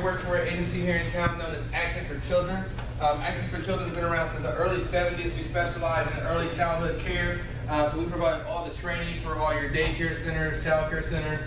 work for an agency here in town known as Action for Children. Action for Children has been around since the early 70s. We specialize in early childhood care. So we provide all the training for all your daycare centers, child care centers,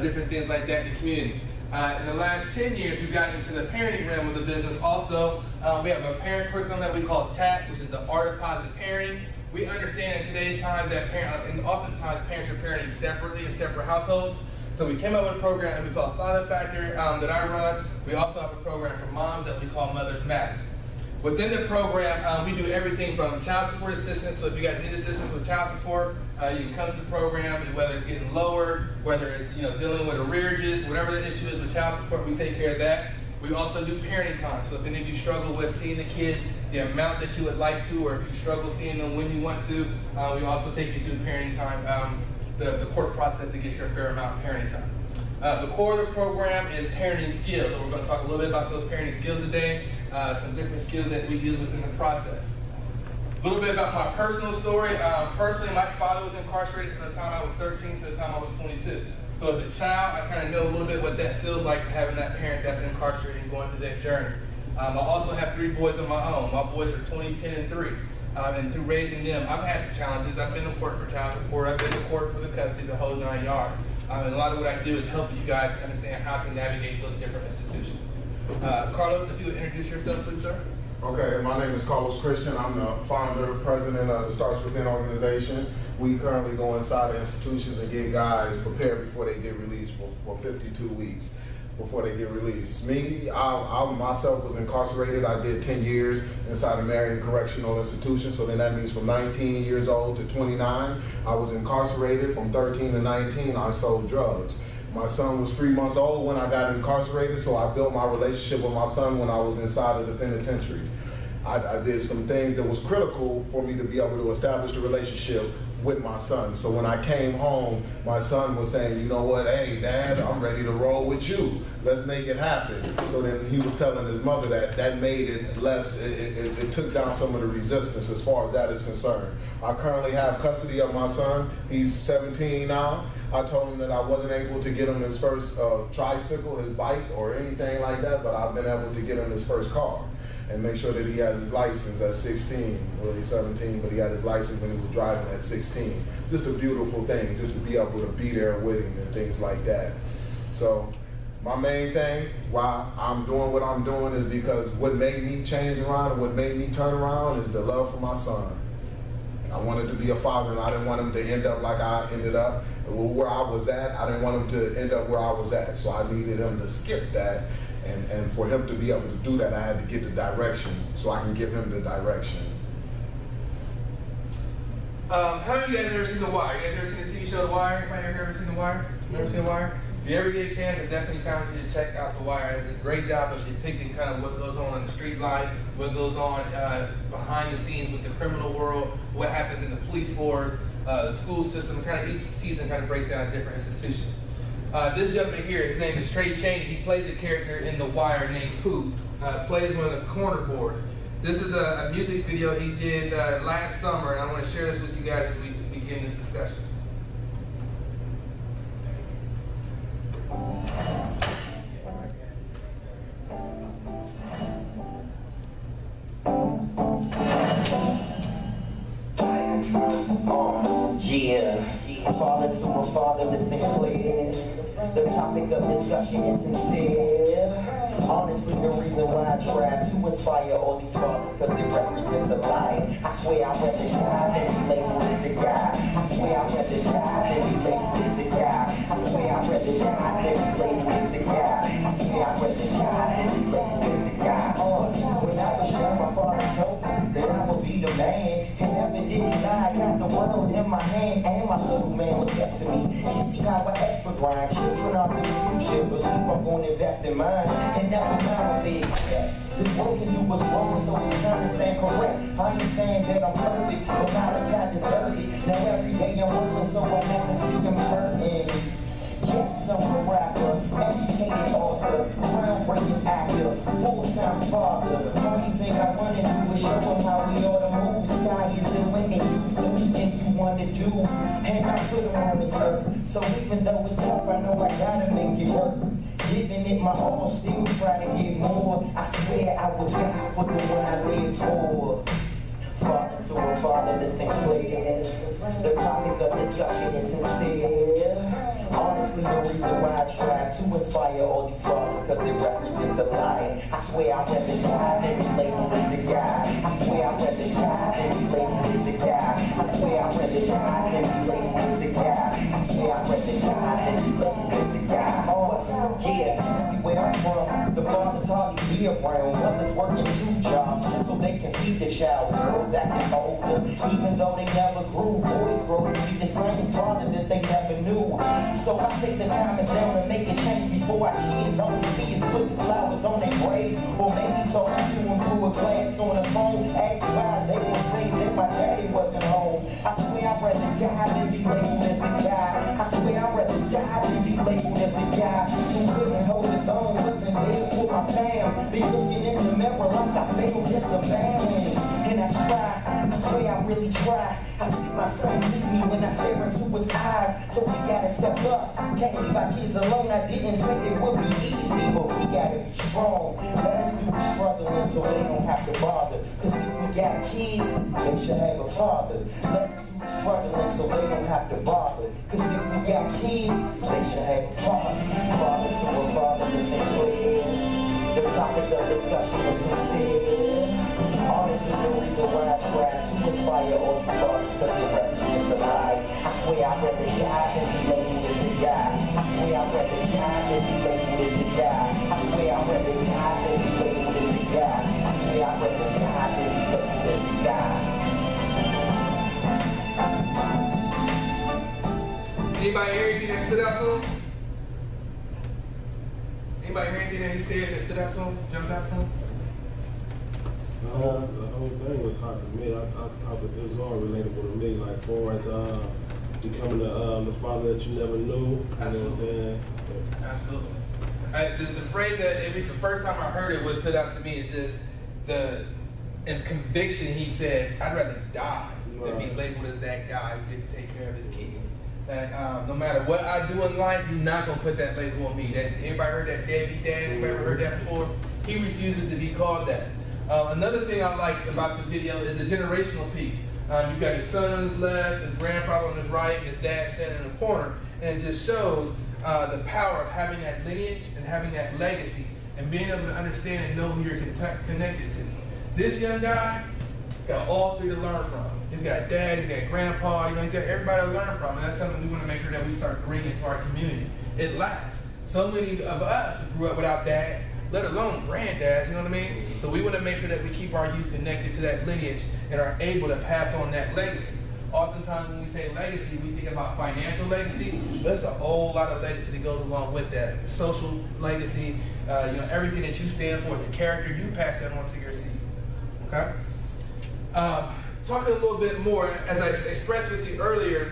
different things like that in the community. In the last 10 years, we've gotten into the parenting realm of the business also. We have a parent curriculum that we call TAP, which is the Art of Positive Parenting. We understand in today's time that oftentimes parents are parenting separately in separate households. So we came up with a program that we call Father Factor that I run. We also have a program for moms that we call Mothers Matter. Within the program, we do everything from child support assistance. So if you guys need assistance with child support, you can come to the program, and whether it's getting lower, whether it's dealing with arrearages, whatever the issue is with child support, we take care of that. We also do parenting time. So if any of you struggle with seeing the kids the amount that you would like to, or if you struggle seeing them when you want to, we also take you through parenting time, the court process to get your fair amount of parenting time. The core of the program is parenting skills. So we're going to talk a little bit about those parenting skills today, some different skills that we use within the process. A little bit about my personal story. Personally, my father was incarcerated from the time I was 13 to the time I was 22. So as a child, I kind of know a little bit what that feels like, having that parent that's incarcerated and going through that journey. I also have 3 boys of my own. My boys are 20, 10, and 3. And through raising them, I've had challenges. I've been to court for child support. I've been to court for the custody, the whole 9 yards. And a lot of what I do is help you guys understand how to navigate those different institutions. Carlos, if you would introduce yourself, please, sir. Okay, my name is Carlos Christian. I'm the founder, president of the Starts Within organization. We currently go inside the institutions and get guys prepared before they get released for 52 weeks before they get released. Me, I myself was incarcerated. I did 10 years inside a Marion Correctional Institution, so then that means from 19 years old to 29, I was incarcerated. From 13 to 19, I sold drugs. My son was 3 months old when I got incarcerated, so I built my relationship with my son when I was inside of the penitentiary. I did some things that was critical for me to be able to establish the relationship with my son. So when I came home, my son was saying, you know what, hey, Dad, I'm ready to roll with you. Let's make it happen. So then he was telling his mother that made it less, it took down some of the resistance as far as that is concerned. I currently have custody of my son. He's 17 now. I told him that I wasn't able to get him his first tricycle, his bike, or anything like that, but I've been able to get him his first car and make sure that he has his license at 16. Well, he's 17, but he had his license when he was driving at 16. Just a beautiful thing, just to be able to be there with him and things like that. So my main thing, why I'm doing what I'm doing, is because what made me change around and what made me turn around is the love for my son. I wanted to be a father, and I didn't want him to end up like I ended up. Where I was at, I didn't want him to end up where I was at. So I needed him to skip that. And for him to be able to do that, I had to get the direction so I can give him the direction. How many of you guys have ever seen The Wire? You guys ever seen the TV show The Wire? Anybody ever seen The Wire? Never seen The Wire? If you ever get a chance, I definitely challenge you to check out The Wire. It does a great job of depicting kind of what goes on in the street life, what goes on behind the scenes with the criminal world, what happens in the police force, the school system. Kind of each season kind of breaks down a different institution. This gentleman here, his name is Trey Chaney. He plays a character in The Wire named Pooh. Plays one of the corner boards. This is a music video he did last summer, and I want to share this with you guys as we begin this discussion. Yeah, father to a fatherless and clear. The topic of discussion is sincere. Honestly, the reason why I try to inspire all these fathers, cause they represent a light. I swear I'd rather die than be labeled as the guy. I swear I'd rather die than be labeled as the guy. I swear I'd rather die than be labeled as the guy. I swear I'd rather die than be labeled as the guy. When I was young, my father told me that I would be the man. And evidently I got the world in my hand, and my little man looked up to me. He see how I extra grind. Children are the future, believe I'm gonna invest in mine. And never mind what they expect. This world can do what's wrong, so it's time to stand correct. I ain't saying that I'm perfect, but not like I deserve it. Now every day I'm working, so I wanna see them hurting. Yes, I'm a rapper, educated author, groundbreaking actor, full-time father. Only thing I wanna do is show them how we ought to move. Sky is the limit, do anything you wanna do. And I put them on this earth, so even though it's tough, I know I gotta make it work. Giving it my all, still try to get more. I swear I would die for the one I live for. Father to a fatherless and clear. The topic of discussion is sincere. Honestly, the reason why I try to inspire all these fathers, cause they represent a lie. I swear I'd rather die than be labeled as the guy. I swear I'd rather die than be labeled as the guy. I swear I'd rather die than be labeled as the guy. I swear I'd rather die than be labeled as the guy. Oh, yeah, see where I'm from, the fathers hardly be around. Mothers working 2 jobs just so they can feed the child. Girls acting older, even though they never grew. Boys grow to be the same father that they never knew. So I say the time is down to make a change before our kids only see us putting flowers on their grave. Or maybe talking to them through a glass on the phone. Ask why, they will say that my daddy wasn't home. I swear I'd rather die than be labeled as the guy. I swear I'd rather die than be labeled as the guy who couldn't hold his own, wasn't there for my fam. Be looking in the mirror like I failed as a man. And I try, I swear I really try. I see my son please me when I stare into his eyes. So we gotta step up, can't leave our kids alone. I didn't say it would be easy, but we gotta be strong. Let us do the struggling so they don't have to bother. Cause if we got kids, they should have a father. Let us do the struggling so they don't have to bother. Cause if we got kids, they should have a father. Father to a fatherless and clear. The topic of discussion is sincere. Honestly, the reason why I try to inspire all these fathers, cause they represent a lie. I swear I'd rather die than be labeled as the guy. I swear I'd rather die than be labeled as the guy. I swear I'd rather die than be labeled as the guy. I swear I'd rather die than be labeled as the guy. Anybody hear anything that stood out to him? Anybody hear anything that he said that stood out to him? Jumped out to him? The whole thing was hard to me. It was all relatable to me, like for as becoming the father that you never knew. Absolutely. Absolutely. The phrase that the first time I heard it, what stood out to me is just in conviction he says, I'd rather die than be labeled as that guy who didn't take care of his kids. That no matter what I do in life, you're not going to put that label on me. Everybody heard that deadbeat dad? Anybody ever heard that before? He refuses to be called that. Another thing I like about the video is the generational piece. You've got your son on his left, his grandfather on his right, and his dad standing in the corner. And it just shows the power of having that lineage and having that legacy and being able to understand and know who you're connected to. This young guy got all 3 to learn from. He's got dad, he's got grandpa, he's got everybody to learn from. And that's something we want to make sure that we start bringing to our communities. It lasts. So many of us who grew up without dads, let alone granddads, you know what I mean? So we want to make sure that we keep our youth connected to that lineage and are able to pass on that legacy. Oftentimes when we say legacy, we think about financial legacy, but there's a whole lot of legacy that goes along with that. The social legacy, everything that you stand for as a character, you pass that on to your seeds, okay? Talking a little bit more, as I expressed with you earlier,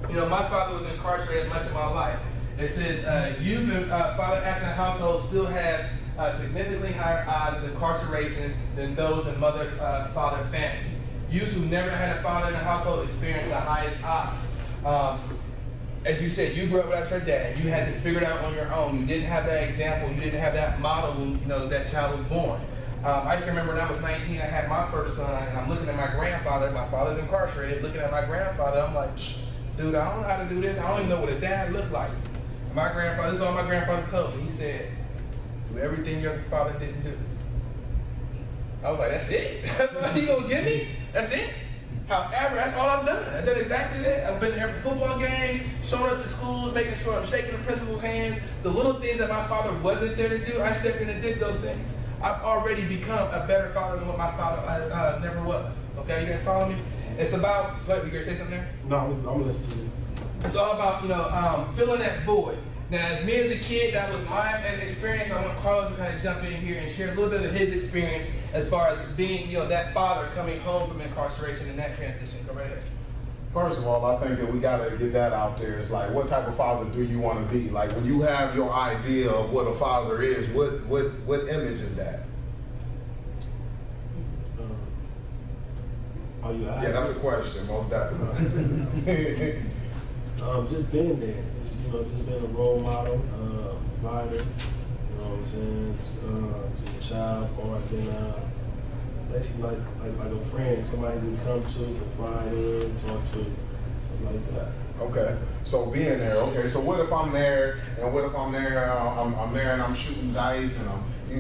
my father was incarcerated much of my life. It says youth in father-absent households still have significantly higher odds of incarceration than those in mother-father families. Youth who never had a father in the household experience the highest odds. As you said, you grew up without your dad. You had to figure it out on your own. You didn't have that example. You didn't have that model when that child was born. I can remember when I was 19, I had my first son, and I'm looking at my grandfather. My father's incarcerated. Looking at my grandfather, I'm like, dude, I don't know how to do this. I don't even know what a dad looked like. And my grandfather, this is all my grandfather told me. He said, do everything your father didn't do. I was like, that's it? That's all he gonna give me? That's it? However, that's all I've done. I've done exactly that. I've been to every football game, showing up to schools, making sure I'm shaking the principal's hands. The little things that my father wasn't there to do, I stepped in and did those things. I've already become a better father than what my father never was. Okay, you guys follow me? It's about, what, you gonna say something there? No, I'm listening. It's all about, filling that void. Now, as me as a kid, that was my experience. I want Carlos to kind of jump in here and share a little bit of his experience as far as being, that father coming home from incarceration and that transition. Go right ahead. First of all, I think that we got to get that out there. It's like, what type of father do you want to be? Like, when you have your idea of what a father is, what image is that? Are you asking? Yeah, that's a question, most definitely. Just being there, just being a role model, provider, you know what I'm saying, to the child, or I've been basically like a friend, somebody you can come to, confide in, talk to, like that. Okay, so being there, okay, so what if I'm there, and what if I'm there, I'm there and I'm shooting dice, and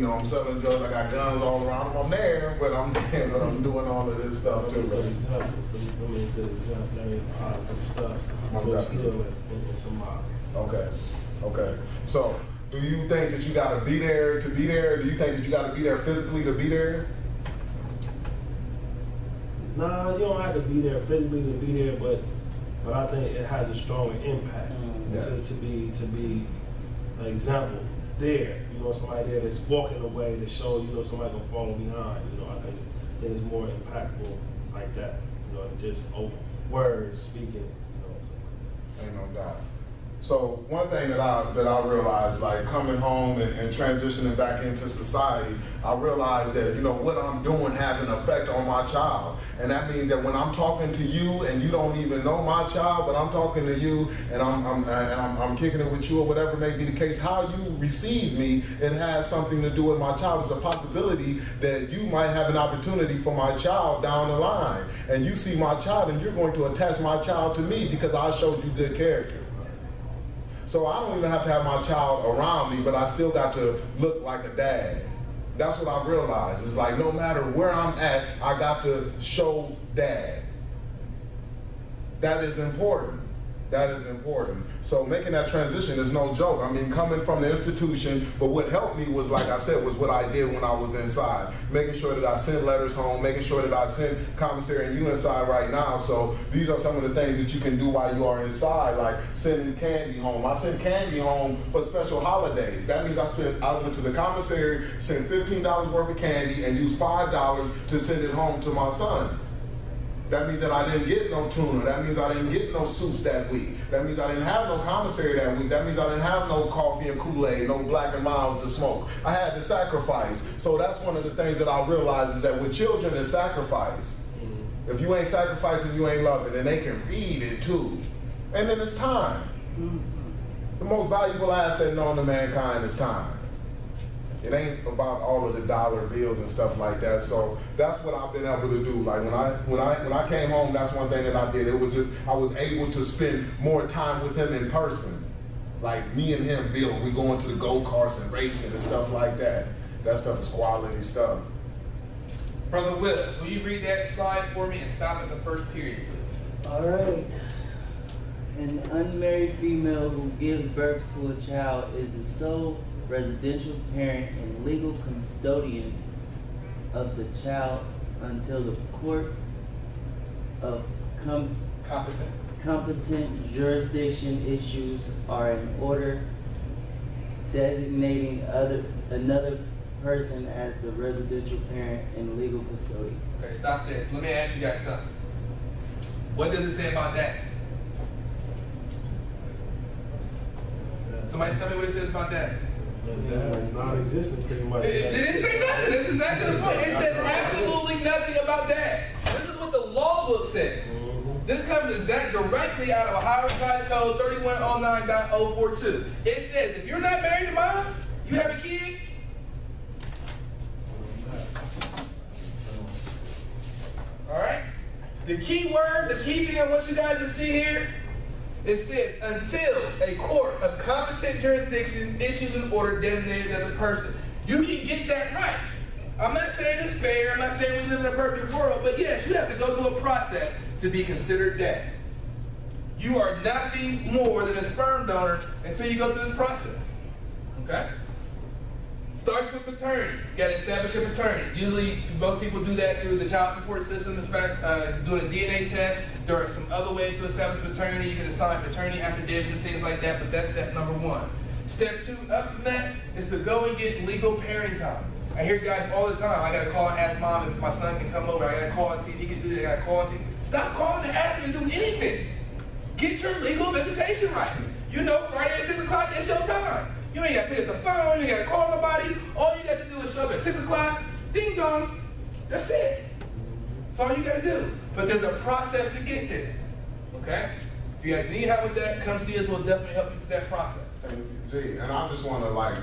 I'm selling drugs, I got guns all around, I'm there, but I'm doing all of this stuff too, right? Okay. So, do you think that you gotta be there to be there? Do you think that you gotta be there physically to be there? Nah, you don't have to be there physically to be there, but I think it has a strong impact. Yes. Just to be an example there, somebody there that's walking away to show, somebody gonna follow behind. I think it is more impactful like that. Just over words speaking. Ain't no doubt. So one thing that I realized, like coming home and transitioning back into society, I realized that what I'm doing has an effect on my child, and that means that when I'm talking to you and you don't even know my child, but I'm talking to you and I'm kicking it with you or whatever may be the case, how you receive me, it has something to do with my child. It's a possibility that you might have an opportunity for my child down the line, and you see my child and you're going to attach my child to me because I showed you good character. So I don't even have to have my child around me, but I still got to look like a dad. That's what I realized. It's like no matter where I'm at, I got to show dad. That is important. That is important. So making that transition is no joke. I mean, coming from the institution, but what helped me was, like I said, was what I did when I was inside. Making sure that I sent letters home, making sure that I sent commissary, and you inside right now. So these are some of the things that you can do while you are inside, like sending candy home. I send candy home for special holidays. That means I went to the commissary, sent $15 worth of candy, and used $5 to send it home to my son. That means that I didn't get no tuna. That means I didn't get no soups that week. That means I didn't have no commissary that week. That means I didn't have no coffee and Kool-Aid, no Black and Milds to smoke. I had to sacrifice. So that's one of the things that I realized is that with children, it's sacrifice. If you ain't sacrificing, you ain't loving, and they can read it too. And then it's time. The most valuable asset known to mankind is time. It ain't about all of the dollar bills and stuff like that. So that's what I've been able to do. Like when I came home, that's one thing that I did. It was just I was able to spend more time with him in person. Like me and him, Bill, we going to the go-karts and racing and stuff like that. That stuff is quality stuff. Brother Will, will you read that slide for me and stop at the first period, please? All right. An unmarried female who gives birth to a child is the sole residential parent and legal custodian of the child until the court of competent jurisdiction issues are in order designating another person as the residential parent and legal custodian. Okay, stop there. So let me ask you guys something. What does it say about that? Somebody tell me what it says about that. It's non-existent pretty much. It didn't say nothing. That's exactly the point. It says absolutely nothing about that. This is what the law book says. This comes directly out of Ohio Revised Code 3109.042. It says if you're not married to mom, you have a kid. All right? The key word, the key thing I want you guys to see here, it says, until a court of competent jurisdiction issues an order designated as a person. You can get that right. I'm not saying it's fair. I'm not saying we live in a perfect world. But yes, you have to go through a process to be considered dad. You are nothing more than a sperm donor until you go through this process. Okay? Starts with paternity. You got to establish a paternity. Usually, most people do that through the child support system, doing a DNA test. There are some other ways to establish paternity. You can assign paternity affidavits and things like that, but that's step number one. Step two, up from that, is to go and get legal parenting time. I hear guys all the time, I got to call and ask mom if my son can come over. I got to call and see if he can do that. I got to call and see. Stop calling and asking to do anything. Get your legal visitation rights. You know, Friday at 6 o'clock, it's your time. You ain't got to pick up the phone, you ain't got to call nobody. All you got to do is show up at 6 o'clock, ding dong, that's it. That's all you got to do. But there's a process to get there, okay? If you guys need help with that, come see us, we'll definitely help you with that process. Gee, and I just want to like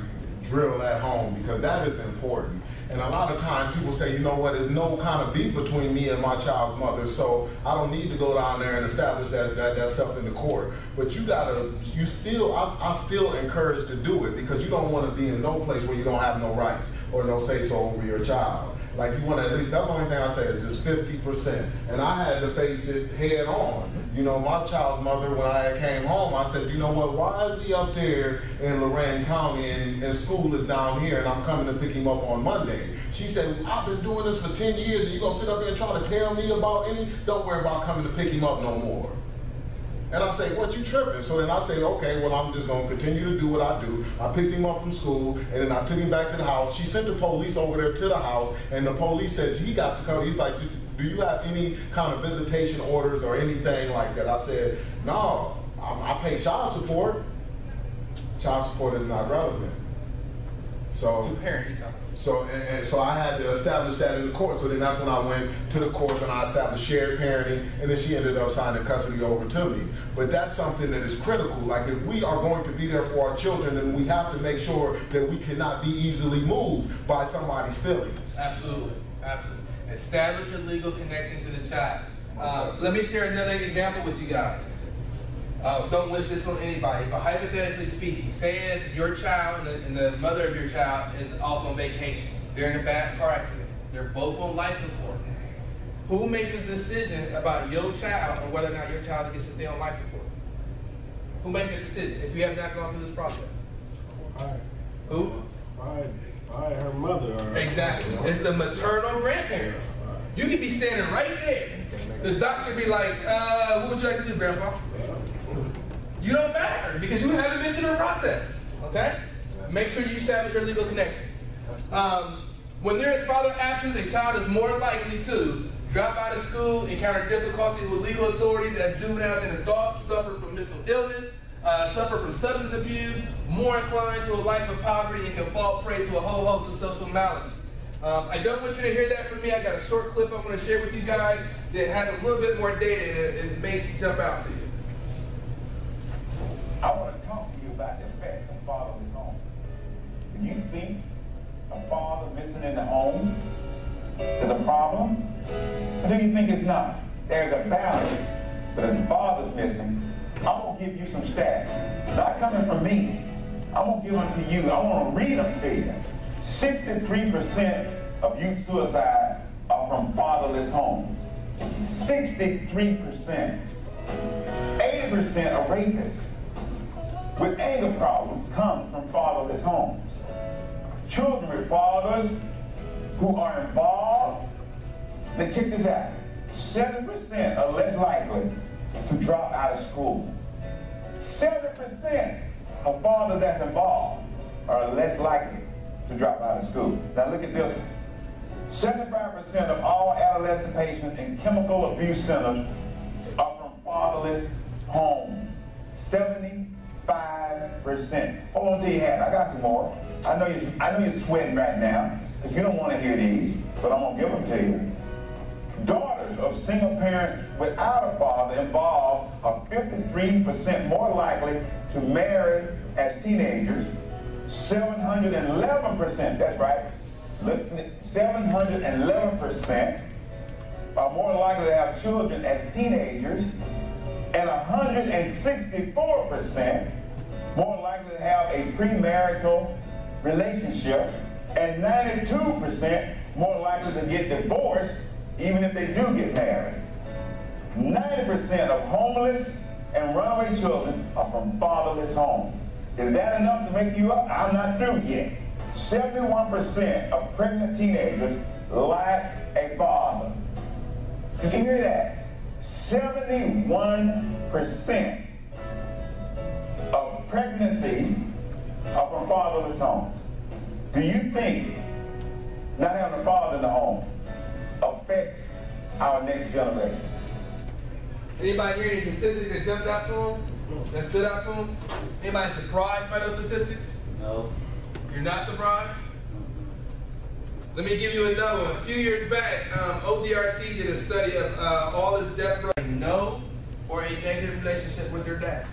drill that home because that is important. And a lot of times people say, you know what, there's no kind of beef between me and my child's mother, so I don't need to go down there and establish that stuff in the court. But I still encourage to do it because you don't want to be in no place where you don't have no rights or no say-so over your child. Like you want to at least, that's the only thing I say is just 50%. And I had to face it head on. You know, my child's mother, when I came home, I said, you know what, why is he up there in Lorain County and school is down here and I'm coming to pick him up on Monday? She said, I've been doing this for 10 years and you're going to sit up here and try to tell me about don't worry about coming to pick him up no more. And I say, what, you tripping? So then I say, okay, well, I'm just going to continue to do what I do. I picked him up from school, and then I took him back to the house. She sent the police over there to the house, and the police said, he got to come. He's like, do you have any kind of visitation orders or anything like that? I said, no, I pay child support. Child support is not relevant. So, To parent, you talking. So I had to establish that in the court. So then that's when I went to the courts and I established shared parenting, and then she ended up signing custody over to me. But that's something that is critical. Like if we are going to be there for our children, then we have to make sure that we cannot be easily moved by somebody's feelings. Absolutely, absolutely. Establish a legal connection to the child. Let me share another example with you guys. Don't wish this on anybody, but hypothetically speaking, say if your child and the mother of your child is off on vacation, they're in a bad car accident, they're both on life support. Who makes a decision about your child and whether or not your child gets to stay on life support? Who makes that decision if you have not gone through this process? Who? By her mother. Exactly. It's the maternal grandparents. You could be standing right there. The doctor be like, what would you like to do, Grandpa? You don't matter because you haven't been through the process. Okay? Make sure you establish your legal connection. When there is father absence, a child is more likely to drop out of school, encounter difficulties with legal authorities as juveniles and adults, suffer from mental illness, suffer from substance abuse, more inclined to a life of poverty, and can fall prey to a whole host of social maladies. I don't want you to hear that from me. I got a short clip I'm going to share with you guys that has a little bit more data and it makes it jump out to you. I want to talk to you about the effect of fatherless home. Do you think a father missing in the home is a problem? Or do you think it's not? There's a balance, but if the father's missing, I'm going to give you some stats. Not coming from me. I'm going to give them to you. I want to read them to you. 63% of youth suicide are from fatherless homes. 63%. 80% of rapists with anger problems come from fatherless homes. Children with fathers who are involved, they check this out, 7% are less likely to drop out of school. 7% of fathers that's involved are less likely to drop out of school. Now look at this one. 75% of all adolescent patients in chemical abuse centers are from fatherless homes. 75%. Hold on to your hat. I got some more. I know you're sweating right now because you don't want to hear these, but I'm gonna give them to you. Daughters of single parents without a father involved are 53% more likely to marry as teenagers. 711%. That's right. 711% are more likely to have children as teenagers, and 164% more likely to have a premarital relationship, and 92% more likely to get divorced even if they do get married. 90% of homeless and runaway children are from fatherless homes. Is that enough to make you up? I'm not through yet. 71% of pregnant teenagers lack a father. Did you hear that? 71% of pregnancy are from fatherless homes. Do you think not having a father in the home affects our next generation? Anybody hear any statistics that jumped out to them? That stood out to them? Anybody surprised by those statistics? No. You're not surprised? Let me give you another one. A few years back, ODRC did a study of all this death row. No or a negative relationship with their dad.